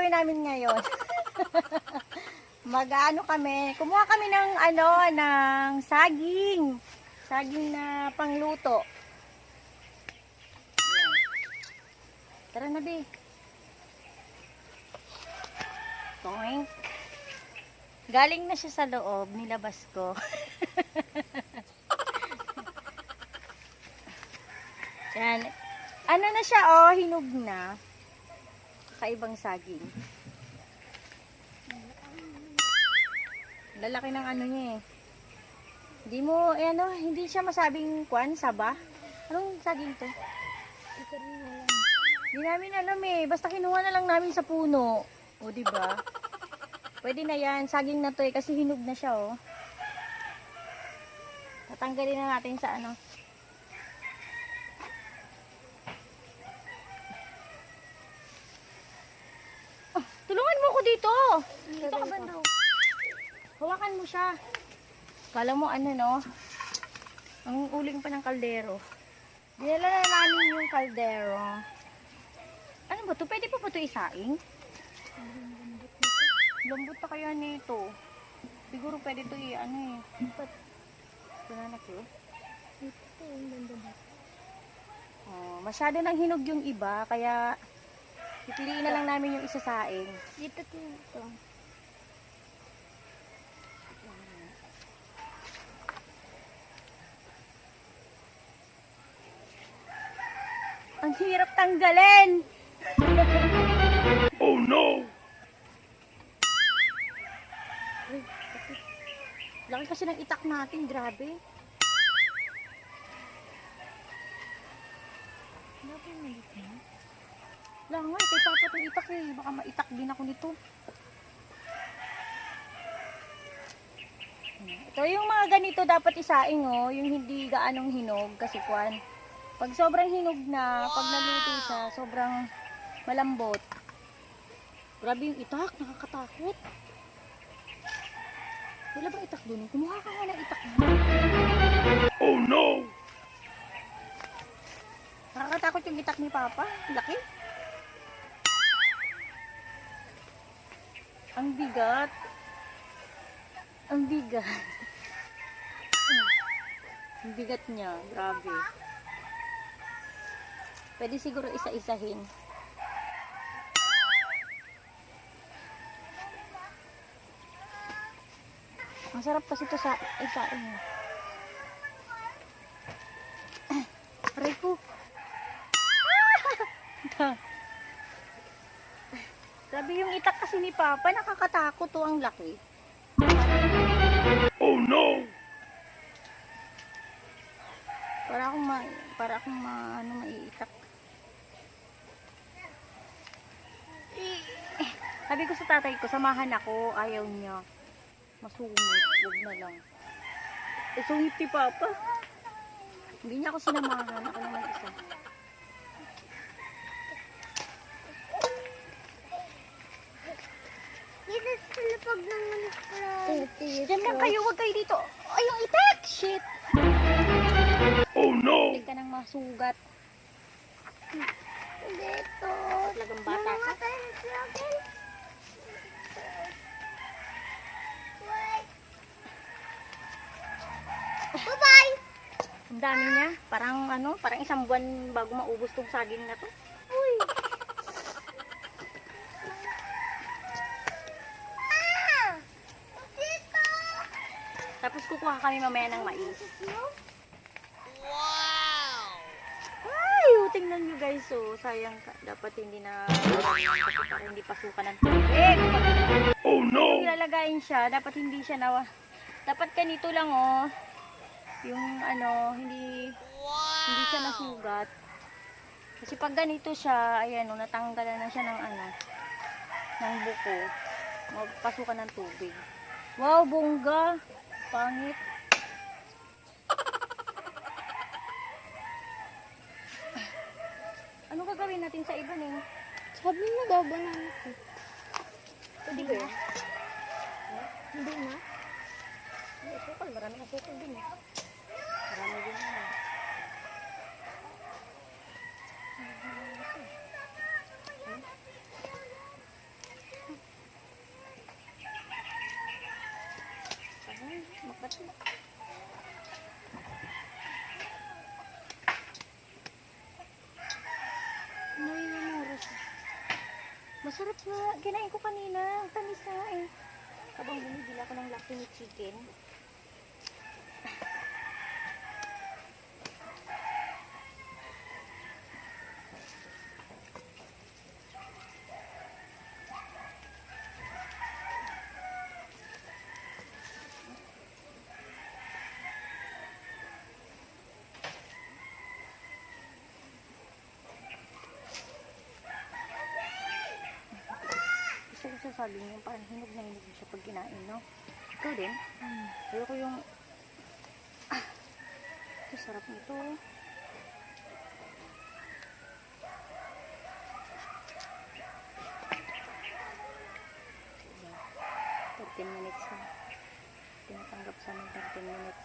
gagawin namin ngayon? Mag-ano kami, kumuha kami ng ng saging. Saging na pangluto. Ayan. Tara na, Be. Toink. Galing na siya sa loob, nilabas ko. Yan. Ano na siya, oh, hinog na. Kakaibang saging. Lalaki ng ano niya eh. Hindi mo, hindi siya masabing saba. Anong saging to? Hindi namin alam eh. Basta kinuha na lang namin sa puno. O, diba? Pwede na yan. Saging na to eh, kasi hinog na siya, oh. Tatanggalin na natin sa tulungan mo ko dito. Dito ka ba daw? Hawakan mo siya. Kala mo no? Ang uling pa ng kaldero. Dinala na namin yung kaldero. Ano ba to? Pwede pa ba ito isaing? Lambot na kaya nito. Siguro pwede ito banana cue. Oh, masyado nang hinog yung iba, kaya pipiliin na lang namin yung isasaing. Dito ito. Ang hirap tanggalin. Oh no! Laki kasi ng itak natin, grabe. Wala nga, kay Papa itong itak eh. Baka maitak din ako nito. Ito yung mga ganito dapat isaing oh. Yung hindi gaanong hinog kasi pag sobrang hinog na, pag naluto siya, sobrang malambot. Grabe yung itak, nakakatakot. Wala bang itak dun? Kumuha ka nga ng itak mo. Oh no! Nakakatakot yung itak ni Papa. Laki. Ang bigat. Ang bigat. Ang bigat niya. Grabe. Pwede siguro isa-isahin. Masarap kasi ito sa isain. Aray ko. Grabe yung itak kasi ni Papa. Nakakatakot to, ang laki. Oh no! Para akong maiitak. Sabi ko sa tatay ko, samahan ako. Ayaw niya. Masungit. Huwag na lang. Sungit ni Papa. Hindi niya ako sinamahan. Ako naman isa. Dito sila pag nangalit pala. Diyan lang kayo. Huwag kayo dito. Ay, yung itak! Shit! Oh no! Hindi ka nang masugat. Dito. Talagang bata ka. Bye-bye! Ang dami niya. Parang parang isang buwan bago maubos tong saging na to. Uy! Dito! Tapos kukuha kami mamaya ng mais. Ay, tingnan nyo guys. So, sayang dapat hindi na kasi para hindi pasukan ng tubig. Oh no! Kung ilalagayin siya, dapat hindi siya dapat ganito lang oh. Yung hindi siya nasugat. Kasi pag ganito siya, ayan natanggalan na siya ng buko. Magpasukan ng tubig. Wow, bongga. Pangit. Ano gagawin natin sa iba ning? Sabi mo daw banana ko. Pwede ba yun? Hindi na? May asukal. Maraming asukal din eh. Marami din naman. Ay, makati. May namuros. Masarap nga. Kinain ko kanina. Ang tamis na eh. Habang bumibili ako ng Lucky Meat Chicken. Gusto ko sasabi niyo, parang hinog na hinog siya pag kinain, no? Ikaw din? Ayoko yung... Ito, sarap nito. Diba? 13 minutes na. Tinatanggap sa amin 13 minutes.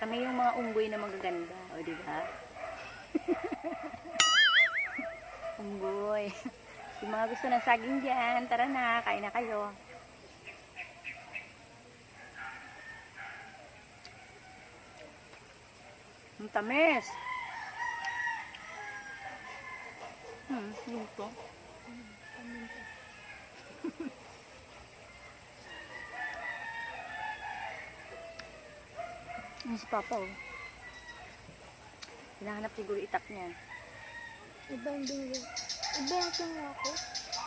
Kami yung mga unggoy na magaganda. O, diba? Unggoy. Yung mga gusto ng saging dyan, tara na, kain na kayo. Ang tamis. Yun po. Yung si Papa, oh. Hinahanap siguro itak niya. Iba yung binili. Iba yung kinuha ko.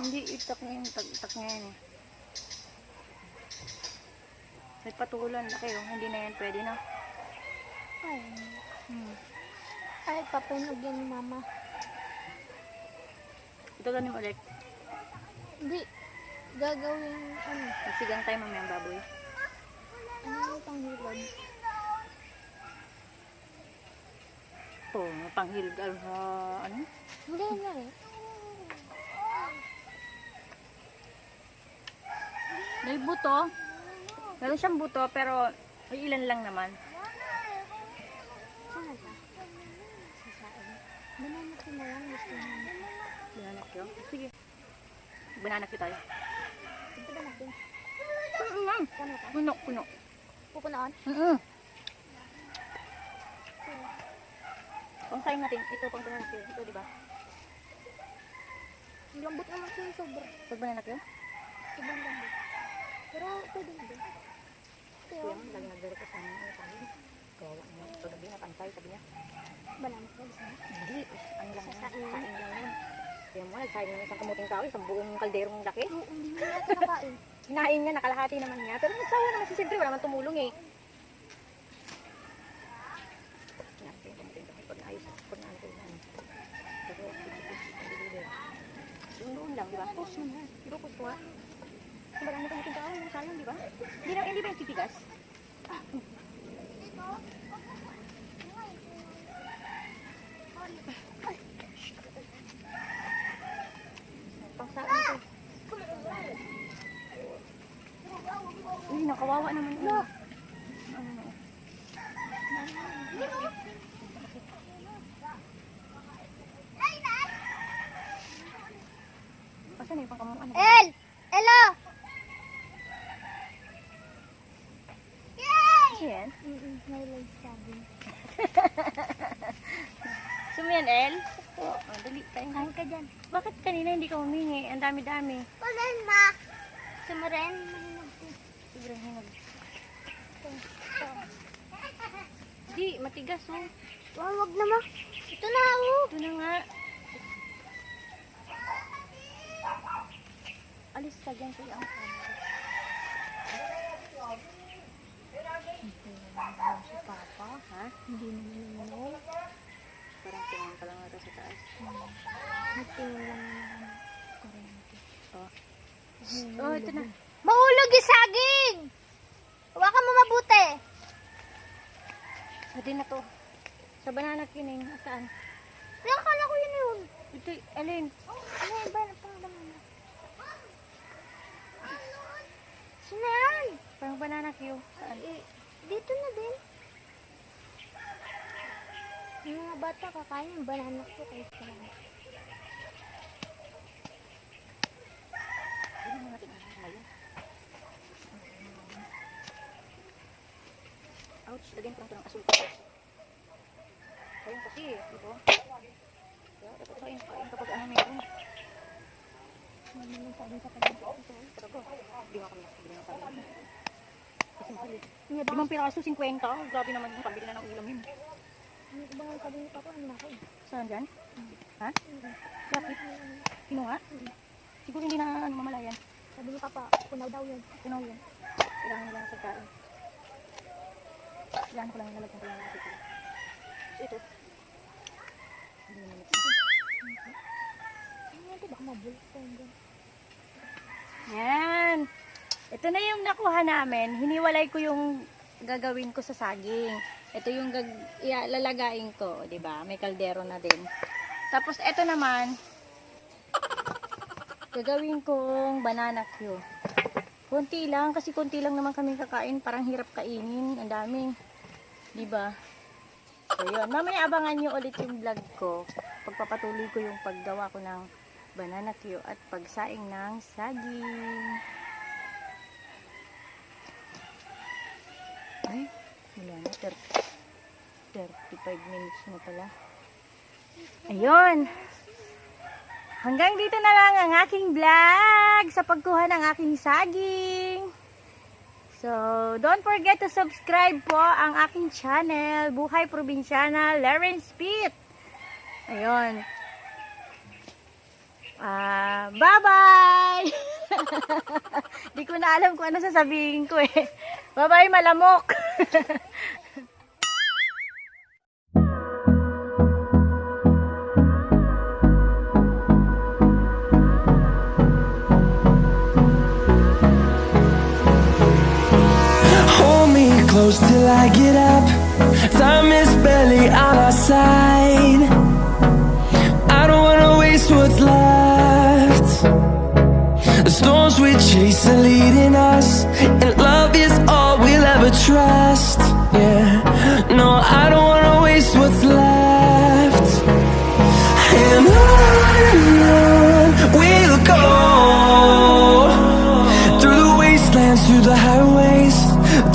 Hindi itak niya yung itak niya yan, eh. May patulan, laki, oh. Hindi na yan pwede, na. Ay. Ay, papinog yan ni mama. Ito ganin ulit. Hindi. Gagawin, ano. Magsigang tayo mamaya ang baboy. Ano yung panghilod? Oh, mapanghilgal sa ano? Hindi na eh. May buto. Meron siyang buto pero ay ilan lang naman. Saan na? Sasain. Banana ko na lang. Gusto mo. Bananak yun? Sige. Bananak yun tayo. Ito ba natin? Kano ka? Puno, puno. Pupunaan? Kung sa'yo natin, ito pang bananak yun. Ito, diba? Ang lambot naman siya yung sobra. Pag bananak yun? Sobrang lambot. Pero pwede na din. Kaya, lagi nagdari ka sa mga tayo. Kawawa niya. Ito na binapantay, sabi niya. banana ko. Hindi, ano lang yan. Sasain. Sain lang yan. Kaya mo, nagsayang ng isang kamuting tao, isang buong kalderong laki. Oo, hindi mo natin nakain. Hinain niya, nakalahati naman niya. Pero nagsawa naman si Siyempre, wala man tumulong eh. Pag naayos, pag naayos ko yan. Doon lang, di ba? Pus mo na. Di ba pus ko nga? Diba lang natin tao, yung sayang, di ba? Hindi ba yung titigas? Pangsaan ko. Uy, nakawawa naman yun. Ano? Pasan yung pangkamuan? Ano? El! Elo! Kasi yan? May live sabi. Sumiyan, El? Oo, dali. Kain ka dyan. Bakit kanina hindi ka humingi? Ang dami-dami. Ulan ma! Sumaren. Sobrang hinog. Di, matigas oh. Wag na ma. Ito na ako. Ito na nga. Alis ka dyan kaya ang camera. Si Papa, ha? Hindi naman naman. Parang tingin ka lang ito sa taas. Natingin lang naman. Kuryente. Oh. Oh, ito na. Mahulog yung saging! Hawakan mo mabuti. Pwede na to. Sa banana kining. Saan? Pero akala ko yun yun. Ito, alin? Ano yung ba na pangalaman na? Sino yan? Parang banana cue. Saan? Eh, dito na din. Yung mga bata kakain ng banana ko kahit kailan. Hindi mo natin ngayon. Ouch, lagyan ko lang ito ng asukal. Ayun kasi, ito. Kaya dapat kain kapag ano meron. Ano naman sabi sa kanya ito? Talaga, hindi nga kami nakabili ng sabi. Kasi mahal eh. Ano ba? 5 piraso, 50. Grabe naman yung pambili na ng ulam yun. Ano ba ang sabi ni Papa? Ano na ako? Saan dyan? Ha? Bakit? Kinuha? Siguro hindi na ano, mamalayan. Sabi ni Papa, punaw daw yun. Kinuha yun. Kailangan nila ng pagkain. Kailangan ko lang yung nalagyan ko lang natin. So ito. Hindi naman ito. Ano yan ito? Baka mabulok ko yun. Yan. Ito na yung nakuha namin. Hiniwalay ko yung gagawin ko sa saging. Ito yung lalagain ko, 'di ba? May kaldero na din. Tapos ito naman gagawin kong banana cue. Konti lang kasi konti lang naman kami kakain, parang hirap kainin, ang dami. 'Di ba? So 'yun, mamaya abangan niyo ulit yung vlog ko. Pagpapatuloy ko yung paggawa ko ng banana cue at pagsaing ng saging. Ay, wala na. 35 minutes na pala. Ayun. Hanggang dito na lang ang aking vlog sa pagkuha ng aking saging. So, don't forget to subscribe po ang aking channel, Buhay Probinsyana, Laren Spit. Ayun. Bye-bye! Di ko na alam kung ano sasabihin ko eh. Bye-bye, malamok! Hold me close till I get up. Time is barely on our side. I don't wanna waste what's left. The storms we chase are leading us, and love is all we'll ever trust. Yeah, no, I don't wanna waste what's left. And on we'll go, through the wastelands, through the highways,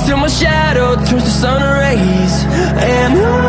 till my shadow turns to sun rays. And on